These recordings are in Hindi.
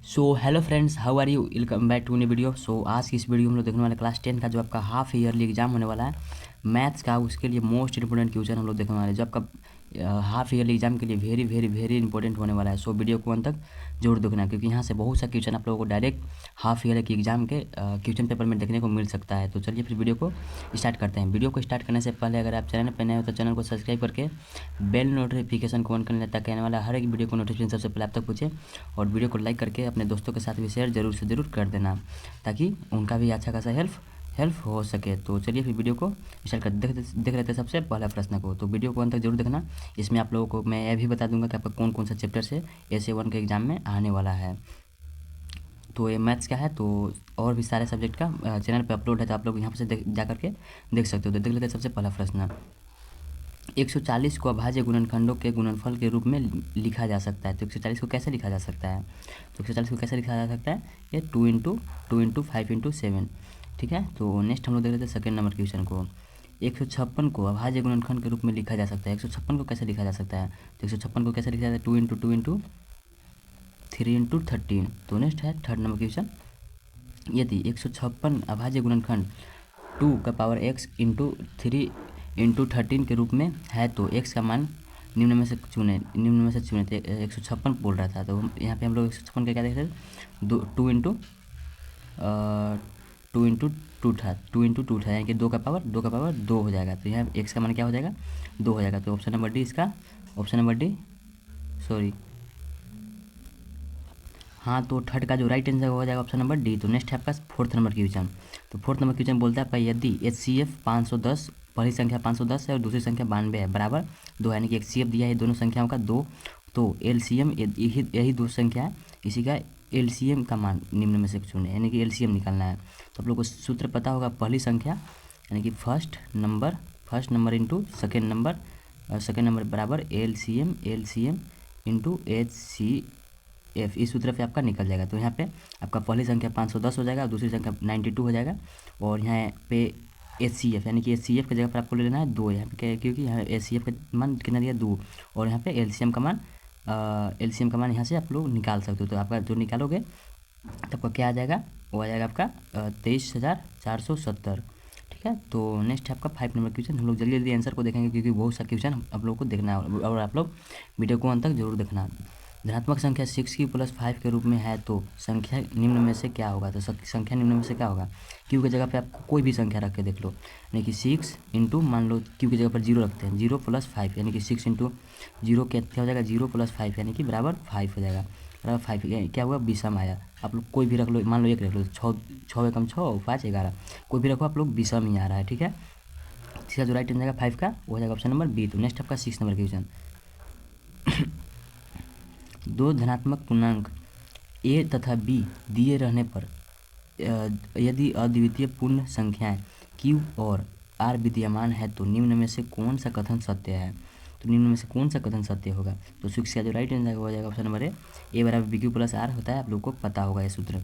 So hello friends, how are you? Welcome back to new video. So आज की इस वीडियो में हम लोग देखने वाले क्लास 10 का जो आपका हाफ ईयरली एग्जाम होने वाला है मैथ्स का, उसके लिए मोस्ट इंपोर्टेंट क्वेश्चन हम लोग देखने वाले हैं जो आपका हाफ ईयरली एग्जाम के लिए वेरी वेरी वेरी इंपॉर्टेंट होने वाला है। सो वीडियो को अंत तक जरूर देखना है क्योंकि यहाँ से बहुत सा क्वेश्चन आप लोगों को डायरेक्ट हाफ ईयर की एग्जाम के क्वेश्चन पेपर में देखने को मिल सकता है। तो चलिए फिर वीडियो को स्टार्ट करते हैं। वीडियो को स्टार्ट करने से पहले अगर आप चैनल पर नए हो तो चैनल को सब्सक्राइब करके बेल नोटिफिकेशन को ऑन कर लें ताकि आने वाला हर एक वीडियो को नोटिफिकेशन सबसे पहले आप तक पहुँचे। और वीडियो को लाइक करके अपने दोस्तों के साथ भी शेयर जरूर से ज़रूर कर देना ताकि उनका भी अच्छा खासा हेल्प हो सके। तो चलिए फिर वीडियो को स्टार्ट कर देख लेते हैं सबसे पहला प्रश्न को। तो वीडियो को अंत तक जरूर देखना। इसमें आप लोगों को मैं यह भी बता दूंगा कि आपका कौन कौन सा चैप्टर से ऐसे 1 के एग्जाम में आने वाला है। तो ये मैथ्स का है, तो और भी सारे सब्जेक्ट का चैनल पे अपलोड है, तो आप लोग यहाँ से जा करके देख सकते हो। तो देख लेते हैं सबसे पहला प्रश्न। 140 को अभाज्य गुणनखंडों के गुणनफल के रूप में लिखा जा सकता है। तो 140 को कैसे लिखा जा सकता है? तो 140 को कैसे लिखा जा सकता है? ये 2 × 5 × 7। ठीक है। तो नेक्स्ट हम लोग देख लेते हैं सेकेंड नंबर क्वेश्चन को। 156 को अभाज्य गुणनखंड के रूप में लिखा जा सकता है। 156 को कैसे लिखा जा सकता है? तो 156 को कैसे लिखा जाता है? 2 × 2 × 3 × 13। तो नेक्स्ट है थर्ड नंबर क्वेश्चन। यदि 156 अभाज्य गुणनखंड 2 का पावर x × 3 × 13 के रूप में है तो x का मान निम्न में से चुने। तो 156 बोल रहा था, तो यहाँ पे हम लोग 156 का क्या देख रहे थे? 2 × 2 था, यानी कि 2 हो जाएगा। तो यहाँ x का मान क्या हो जाएगा? 2 हो जाएगा। तो ऑप्शन नंबर डी इसका, ऑप्शन नंबर डी, सॉरी, हाँ, तो थर्ड का जो राइट आंसर हो जाएगा ऑप्शन नंबर डी। तो नेक्स्ट है आपका फोर्थ नंबर क्वेश्चन। तो फोर्थ नंबर क्वेश्चन बोलता है आपका यदि HCF 510, पहली संख्या 510 है और दूसरी संख्या 92 है, बराबर 2, यानी कि HCF दिया है दोनों संख्याओं का 2, तो LCM यही दो संख्या है, इसी का LCM का मान निम्न में से चुने, यानी कि LCM निकालना है। तो आप लोग को सूत्र पता होगा, पहली संख्या यानी कि first number into second number बराबर LCM इंटू HCF, इस सूत्र पे आपका निकल जाएगा। तो यहाँ पे आपका पहली संख्या 510 हो जाएगा और दूसरी संख्या 92 हो जाएगा। और यहाँ पे HCF यानी कि HCF की जगह पर आपको ले लेना है 2, यहाँ पे क्योंकि यहाँ HCF का मान कितना दिया 2, और यहाँ पे LCM का मान यहाँ से आप लोग निकाल सकते हो। तो आपका जो निकालोगे तो आपका क्या आ जाएगा? वो आ जाएगा आपका 23,470। ठीक है। तो नेक्स्ट है आपका 5 नंबर क्वेश्चन। हम लोग जल्दी जल्दी आंसर को देखेंगे क्योंकि बहुत सा क्वेश्चन आप लोगों को देखना है और आप लोग वीडियो को अंत तक जरूर देखना। धनात्मक संख्या 6 + 5 के रूप में है तो संख्या निम्न में से क्या होगा? तो संख्या निम्न में से क्या होगा? क्यू की जगह पे आप कोई भी संख्या रख के देख लो, यानी कि 6 इंटू, मान लो क्यू की जगह पर 0 रखते हैं, 0 + 5, यानी कि 6 इंटू 0 क्या हो जाएगा? 0 + 5, यानी कि बराबर 5 हो जाएगा। बराबर 5 क्या हुआ? विषम आया। आप लोग कोई भी रख लो, मान लो एक रख लो, 6 एकम 6, 5 11, कोई भी रखो, आप लोग विषम ही आ रहा है। ठीक है। इसका जो राइट आंसर जाएगा 5 का, वो हो जाएगा ऑप्शन नंबर बी। तो नेक्स्ट आपका 6 नंबर क्वेश्चन। दो धनात्मक पूर्णांक a तथा b दिए रहने पर यदि अद्वितीय पूर्ण संख्याएं q और r विद्यमान है तो निम्न में से कौन सा कथन सत्य है? तो निम्न में से कौन सा कथन सत्य होगा? तो 6 का जो राइट आंसर हो जाएगा ऑप्शन नंबर ए बराबर BQ + R होता है, आप लोग को पता होगा ये सूत्र।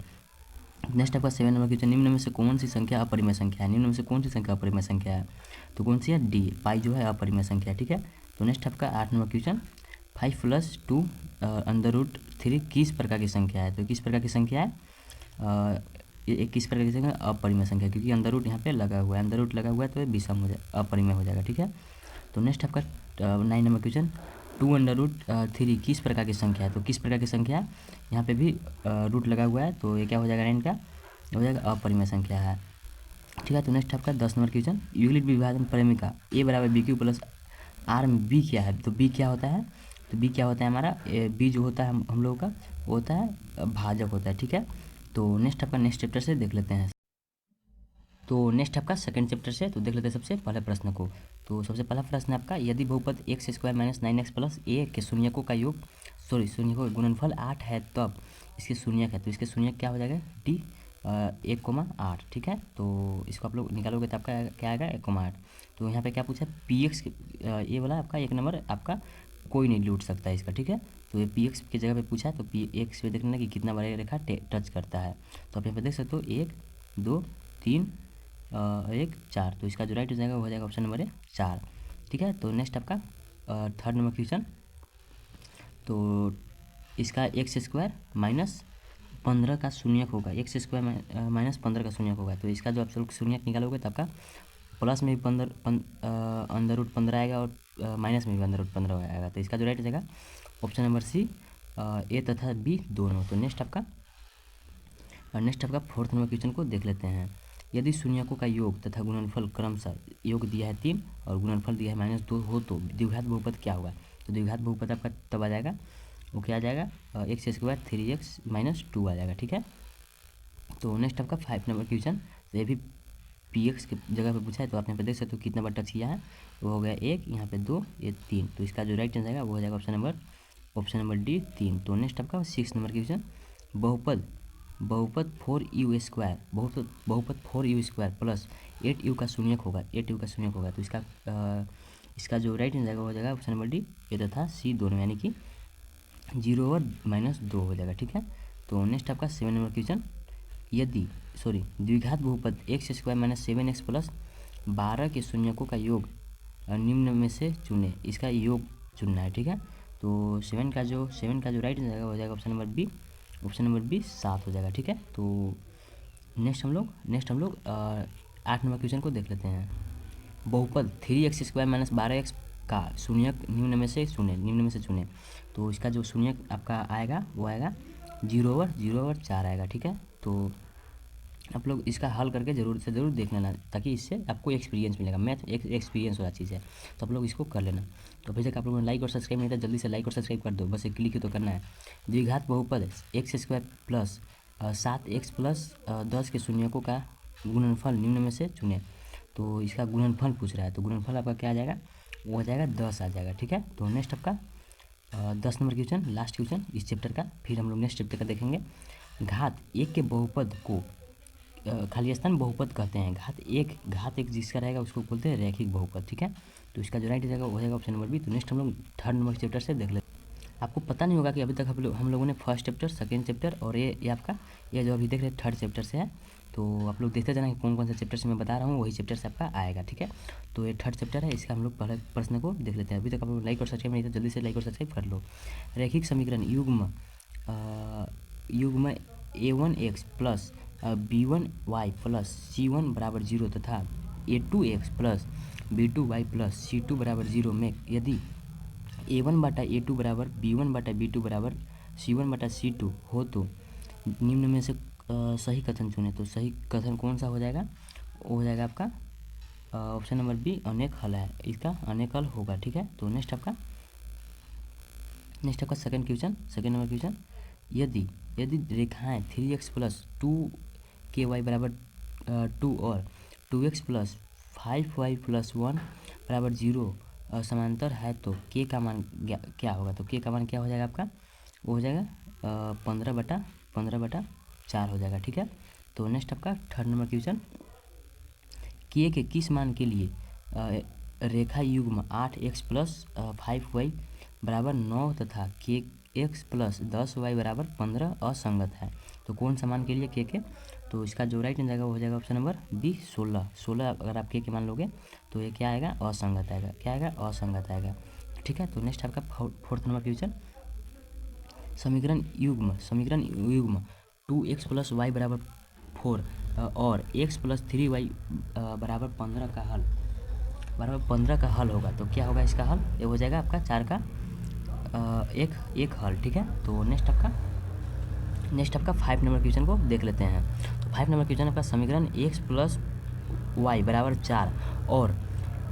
नेक्स्ट आपका 7 नंबर क्वेश्चन। निम्न में से कौन सी संख्या अपरिमेय संख्या है? निम्न में से कौन सी संख्या अपरिमेय संख्या है? तो कौन सी है? डी, पाई जो है अपरिमेय संख्या है। ठीक है। तो नेक्स्ट आपका 8 नंबर क्वेश्चन। 5 + 2 √3 किस प्रकार की संख्या है? तो किस प्रकार की संख्या है? ये किस प्रकार की संख्या? अपरिमेय संख्या, क्योंकि अंडर रूट यहाँ पे लगा हुआ है, अंडर रूट लगा हुआ है तो ये विषम हो जाए, अपरिमेय हो जाएगा। ठीक है। तो नेक्स्ट आपका 9 नंबर क्वेश्चन। 2√3 किस प्रकार की संख्या है? तो किस प्रकार की संख्या है? यहाँ पे भी रूट लगा हुआ है, तो ये क्या हो जाएगा? 9 का हो जाएगा अपरिमेय संख्या है। ठीक है। तो नेक्स्ट आपका 10 नंबर क्वेश्चन। यूक्लिड विभाजन प्रमेय a बराबर BQ + R में b क्या है? तो b क्या होता है? तो b क्या होता है हमारा? b जो होता है हम लोगों का वो होता है भाजक होता है। ठीक है। तो नेक्स्ट आपका नेक्स्ट चैप्टर से देख लेते हैं। तो नेक्स्ट आपका सेकंड चैप्टर से तो देख लेते हैं सबसे पहले प्रश्न को। तो सबसे पहला प्रश्न आपका, यदि बहुपद x² - 9x + a के शून्यकों का योग, शून्यकों का गुणनफल 8 है तब इसके शून्यक है। तो इसके शून्यक क्या हो जाएगा? डी 1,8। ठीक है। तो इसको आप लोग निकालोगे तो आपका क्या आएगा? 1,8। तो यहाँ पे क्या पूछा? PX, ये वाला आपका 1 नंबर आपका कोई नहीं लूट सकता है इसका। ठीक है। तो ये PX की जगह पे पूछा है, तो PX पे देखना कि कितना बड़ा रेखा टच करता है। तो आप यहाँ पे देख सकते हो 1 2 3 1 4। तो इसका जो राइट हो जाएगा वो हो जाएगा ऑप्शन नंबर 4। ठीक है। तो नेक्स्ट आपका थर्ड नंबर क्वेश्चन। तो इसका x² - 15 का शून्यक होगा, एक्स स्क्वायर माइनस 15 का शून्यक होगा, तो इसका जो आप लोग शून्यक निकालोगे तो आपका प्लस में भी अंडर रूट 15 आएगा और माइनस में भी अंडर रूट 15 आएगा। तो इसका जो राइट हो जाएगा ऑप्शन नंबर सी, ए तथा बी दोनों। तो नेक्स्ट आपका फोर्थ नंबर क्वेश्चन को देख लेते हैं। यदि शून्यकों का योग तथा गुणनफल क्रमशः योग दिया है 3 और गुणनफल दिया है -2 हो तो द्विघात बहुपद क्या होगा। तो द्विघात बहुपद आपका तब आ जाएगा, वो क्या आ जाएगा, एक्स स्क्वायर 3x माइनस 2 आ जाएगा। ठीक है, तो नेक्स्ट आपका 5 नंबर क्वेश्चन, ये भी px की जगह पे पूछा है, तो आप यहाँ पे देख सकते हो कितना बार टच किया है, वो हो गया 1, यहाँ पे 2, ये 3। तो इसका जो राइट आंसर आएगा वो हो जाएगा ऑप्शन नंबर डी 3। तो नेक्स्ट आपका 6 नंबर क्वेश्चन, बहुपद 4u स्क्वायर, बहुपद 4u स्क्वायर प्लस 8u का शून्यक होगा, तो इसका जो राइट आंसर आएगा वो हो जाएगा ऑप्शन नंबर डी, ए तथा सी दोनों, यानी कि 0 और -2 हो जाएगा। ठीक है, तो नेक्स्ट आपका 7 नंबर क्वेश्चन, द्विघात बहुपद x square minus 7x plus 12 के शून्यकों का योग निम्न में से चुने, इसका योग चुनना है। ठीक है, तो 7 का जो राइट आंसर हो जाएगा ऑप्शन नंबर बी 7 हो जाएगा। ठीक है, तो नेक्स्ट हम लोग 8 नंबर क्वेश्चन को देख लेते हैं। बहुपद 3x स्क्वायर माइनस 12x का शून्यक निम्न में से चुने, तो इसका जो शून्यक आपका आएगा वो आएगा 0 और 4 आएगा। ठीक है, तो आप लोग इसका हल करके ज़रूर से ज़रूर देख लेना, ताकि इससे आपको एक्सपीरियंस मिलेगा। मैथ एक एक्सपीरियंस वाला चीज़ है, तो आप लोग इसको कर लेना। तो अभी तक आप लोगों ने लाइक और सब्सक्राइब नहीं था, जल्दी से लाइक और सब्सक्राइब कर दो, बस एक क्लिक ही तो करना है। द्विघात बहुपद x square plus 7x plus 10 के शून्यकों का गुणनफल निम्न में से चुने, तो इसका गुणनफल पूछ रहा है, तो गुणनफल आपका क्या आ जाएगा, वो हो जाएगा 10 आ जाएगा। ठीक है, तो नेक्स्ट आपका 10 नंबर क्वेश्चन, लास्ट क्वेश्चन इस चैप्टर का, फिर हम लोग नेक्स्ट चैप्टर का देखेंगे। घात 1 के बहुपद को खाली स्थान बहुपद कहते हैं। घात एक जिसका रहेगा उसको बोलते हैं रैखिक बहुपद। ठीक है, तो इसका जो राइट रहेगा वो रहेगा ऑप्शन नंबर बी। तो नेक्स्ट हम लोग 3rd नंबर चैप्टर से देख लेते हैं। आपको पता नहीं होगा कि अभी तक हम लोगों ने फर्स्ट चैप्टर, सेकेंड चैप्टर और ये आपका ये जो अभी देख रहे हैं 3rd चैप्टर से है, तो आप लोग देखते जाना कि कौन कौन से चैप्टर से मैं बता रहा हूँ, वही चैप्टर से आपका आएगा। ठीक है, तो ये 3rd चैप्टर है, इसका हम लोग पहले प्रश्न को देख लेते हैं। अभी तक आप लोग लाइक और सब्सक्राइब नहीं था, जल्दी से लाइक और सब्सक्राइब कर लो। रैखिक समीकरण युग्म a1x plus b1y plus c1 बराबर 0 तथा a2x plus b2y plus c2 बराबर 0 में यदि a1 बटा a2 बराबर b1 बटा b2 बराबर c1 बटा c2 हो तो निम्न में से सही कथन चुने। तो सही कथन कौन सा हो जाएगा, वो हो जाएगा आपका ऑप्शन नंबर बी, अनेक हल है, इसका अनेक हल होगा। ठीक है, तो नेक्स्ट आपका सेकंड नंबर क्वेश्चन, यदि रेखाएं 3x प्लस 2ky बराबर 2 और 2x प्लस 5y प्लस 1 बराबर 0 समांतर है तो k का मान क्या होगा। तो k का मान क्या हो जाएगा आपका, वो हो जाएगा 15/4 हो जाएगा। ठीक है, तो नेक्स्ट आपका 3rd नंबर क्वेश्चन, k के किस मान के लिए रेखा युग्म 8x प्लस 5y बराबर 9 तथा kx प्लस 10y बराबर 15 असंगत है। तो कौन सा मान के लिए k के, तो इसका जो राइट आंसर आएगा वो हो जाएगा ऑप्शन नंबर बी 16 अगर आप k के मान लोगे तो ये क्या आएगा, असंगत आएगा। क्या आएगा, असंगत आएगा। ठीक है, तो नेक्स्ट आपका 4th नंबर क्वेश्चन, समीकरण युग्म 2x प्लस y बराबर 4 और x प्लस 3y बराबर 15 का हल होगा। तो क्या होगा इसका हल, ये हो जाएगा आपका 4 का एक हल। ठीक है, तो नेक्स्ट आपका 5 नंबर क्वेश्चन को देख लेते हैं। तो 5 नंबर क्वेश्चन आपका समीकरण x प्लस y बराबर 4 और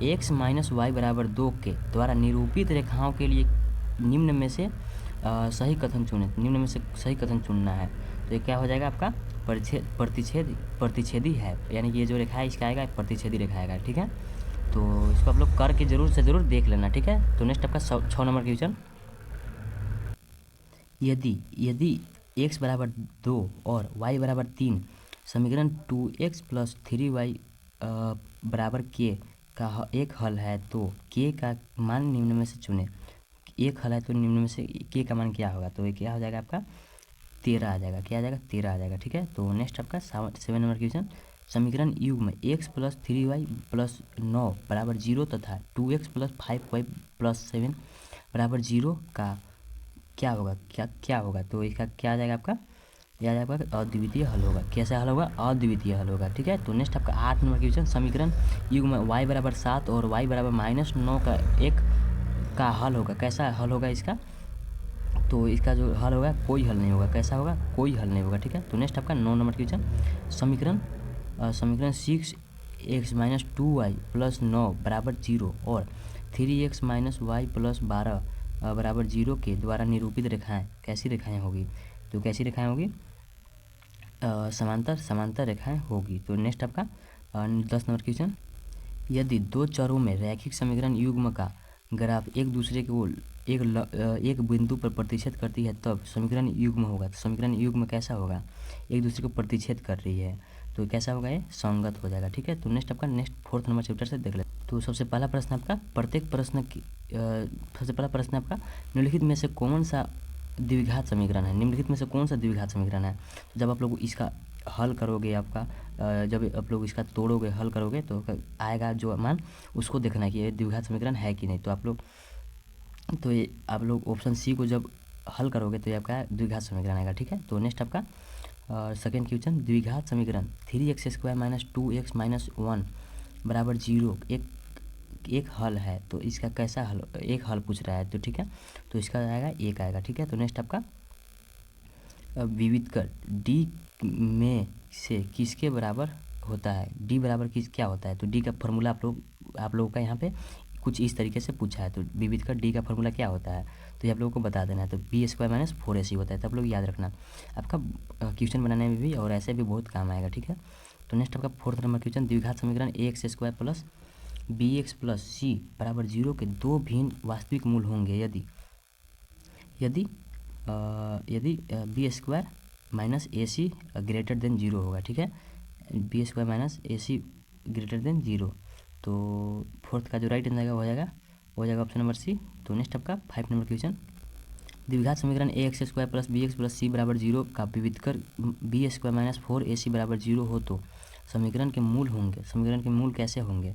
x माइनस वाई बराबर 2 के द्वारा निरूपित रेखाओं के लिए निम्न में से सही कथन चुनना है। तो ये क्या हो जाएगा आपका प्रतिच्छेदी है, यानी कि ये जो रेखा है इसका आएगा प्रतिच्छेदी रेखा आएगा। ठीक है, तो इसको आप लोग करके ज़रूर देख लेना। ठीक है, तो नेक्स्ट आपका 6 नंबर क्वेश्चन, यदि x बराबर 2 और y बराबर 3 समीकरण 2x प्लस 3y बराबर k का एक हल है तो k का मान निम्न में से चुने। एक हल है तो निम्न में से k का मान क्या होगा, तो ये क्या हो जाएगा आपका 13 आ जाएगा। क्या आ जाएगा, 13 आ जाएगा। ठीक है, तो नेक्स्ट आपका 7 नंबर क्वेश्चन, समीकरण युग्म x प्लस 3y प्लस 9 बराबर 0 तथा 2x प्लस 5y प्लस 7 बराबर 0 का क्या होगा। तो इसका क्या आ जाएगा आपका यह आपका अद्वितीय हल होगा। कैसा हल होगा? अद्वितीय हल होगा। ठीक है, तो नेक्स्ट आपका 8 नंबर क्वेश्चन, समीकरण युग्म y बराबर 7 और y बराबर -9 का एक का हल होगा। कैसा हल होगा इसका? तो इसका जो हल होगा कोई हल नहीं होगा। कैसा होगा? कोई हल नहीं होगा। ठीक है, तो नेक्स्ट आपका 9 नंबर क्वेश्चन, समीकरण 6x - 2y + 9 बराबर 0 और 3x - y + 12 बराबर 0 के द्वारा निरूपित रेखाएं कैसी रेखाएं होगी? तो कैसी रेखाएं होगी? समांतर रेखाएं होगी। तो नेक्स्ट आपका 10 नंबर क्वेश्चन, यदि दो चरों में रैखिक समीकरण युग्म का ग्राफ एक दूसरे को एक बिंदु पर प्रतिच्छेद करती है तब समीकरण युग्म होगा। तो समीकरण युग्म कैसा होगा? एक दूसरे को प्रतिच्छेद कर रही है तो कैसा होगा? ये संगत हो जाएगा। ठीक है, तो नेक्स्ट आपका 4th नंबर चैप्टर से देख लेते हैं। तो सबसे पहला प्रश्न आपका, सबसे पहला प्रश्न आपका, निम्नलिखित में से कौन सा द्विघात समीकरण है? निम्नलिखित में से कौन सा द्विघात समीकरण है? जब आप लोग इसका हल करोगे, आपका जब आप लोग इसका तोड़ोगे, हल करोगे तो आएगा जो मान, उसको देखना है कि ये द्विघात समीकरण है कि नहीं। तो आप लोग ऑप्शन सी को जब हल करोगे तो ये आपका द्विघात समीकरण आएगा। ठीक है, तो नेक्स्ट आपका सेकेंड क्वेश्चन, द्विघात समीकरण 3x² - 2x - 1 बराबर 0 एक हल है। तो इसका कैसा हल? एक हल पूछ रहा है। तो ठीक है, तो इसका आएगा एक आएगा। ठीक है, तो नेक्स्ट आपका विविध कर डी में से किसके बराबर होता है? डी बराबर क्या होता है? तो डी का फॉर्मूला आप लोगों का यहाँ पे कुछ इस तरीके से पूछा है। तो विविध कर डी का फॉर्मूला क्या होता है? तो ये आप लोगों को बता देना है। तो b² - 4ac होता है। तो आप लोग याद रखना, आपका क्वेश्चन बनाने में भी और ऐसे भी बहुत काम आएगा। ठीक है, तो नेक्स्ट आपका 4th नंबर क्वेश्चन, द्विघात समीकरण ax² + bx + c बराबर 0 के दो भिन्न वास्तविक मूल होंगे यदि b² - ac ग्रेटर देन 0 होगा। ठीक है, b² - ac ग्रेटर देन 0। तो 4th का जो राइट आंसर आएगा हो जाएगा ऑप्शन नंबर सी। तो नेक्स्ट आपका 5 नंबर क्वेश्चन, द्विघात समीकरण ax² + bx + c बराबर 0 का विविध कर b² - 4ac बराबर 0 हो तो समीकरण के मूल होंगे। समीकरण के मूल कैसे होंगे?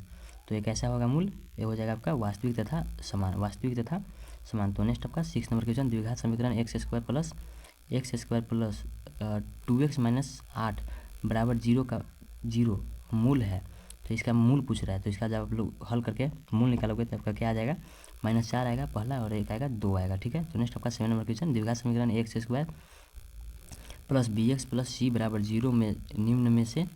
तो ये कैसा होगा मूल? ये हो जाएगा आपका वास्तविक तथा समान। तो नेक्स्ट आपका 6 नंबर क्वेश्चन, द्विघात समीकरण x² + 2x - 8 बराबर 0 मूल है। तो इसका मूल पूछ रहा है। तो इसका जब आप लोग हल करके मूल निकालोगे तो आपका क्या आ जाएगा? -4 आएगा पहला और एक आएगा 2 आएगा। ठीक है, तो नेक्स्ट आपका 7 नंबर क्वेश्चन, द्विघात समीकरण x² + bx + c बराबर 0 में निम्न में से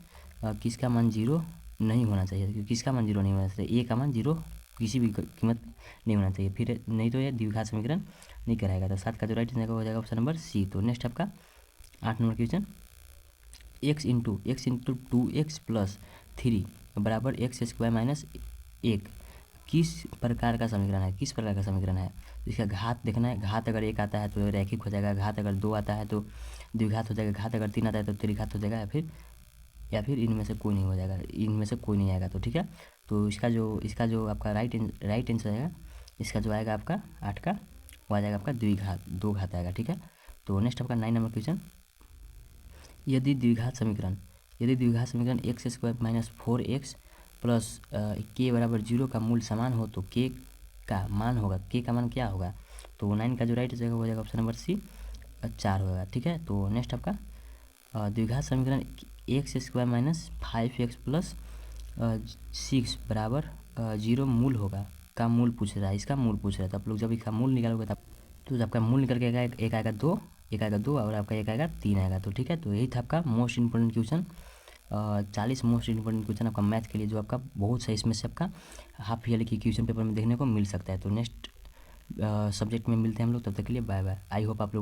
किसका मान 0 नहीं होना चाहिए? किसका मान 0 नहीं होना चाहिए? a का मान 0 किसी भी कीमत नहीं होना चाहिए, फिर नहीं तो ये द्विघात समीकरण नहीं कराएगा। तो 7 का जो राइट आंसर हो जाएगा ऑप्शन नंबर सी। तो नेक्स्ट आपका 8 नंबर क्वेश्चन, x × 2x + 3 बराबर x² - 1 किस प्रकार का समीकरण है? किस प्रकार का समीकरण है? इसका घात देखना है। घात अगर 1 आता है तो रैखिक हो जाएगा, घात अगर 2 आता है तो द्विघात हो जाएगा, घात अगर 3 आता है तो त्रिघात हो जाएगा, या फिर इनमें से कोई नहीं हो जाएगा, इनमें से कोई नहीं आएगा। तो ठीक है, तो इसका जो आपका राइट आंसर आएगा, इसका जो आएगा आपका 8 का, वो आ जाएगा आपका द्विघात, 2 घात आएगा। ठीक है, तो नेक्स्ट आपका 9 नंबर क्वेश्चन, यदि द्विघात समीकरण x² - 4x + k बराबर 0 का मूल समान हो तो k का मान क्या होगा? तो 9 का जो राइट आंसर हो जाएगा ऑप्शन नंबर सी, 4 होगा। ठीक है, तो नेक्स्ट आपका द्विघात समीकरण x² - 5x + 6 बराबर 0 मूल होगा का मूल पूछ रहा है, इसका मूल पूछ रहा है। तो आप लोग जब इसका मूल निकालोगे तो आपका मूल निकल के एक आएगा 2 और आपका एक आएगा 3 आएगा। तो ठीक है, तो यही था आपका most important question, 40 most important question आपका मैथ के लिए, जो आपका बहुत सही इसमें से आपका हाफ ईयरली की क्वेश्चन पेपर में देखने को मिल सकता है। तो नेक्स्ट सब्जेक्ट में मिलते हैं हम लोग, तब तक के लिए बाय बाय। आई होप आप लोगों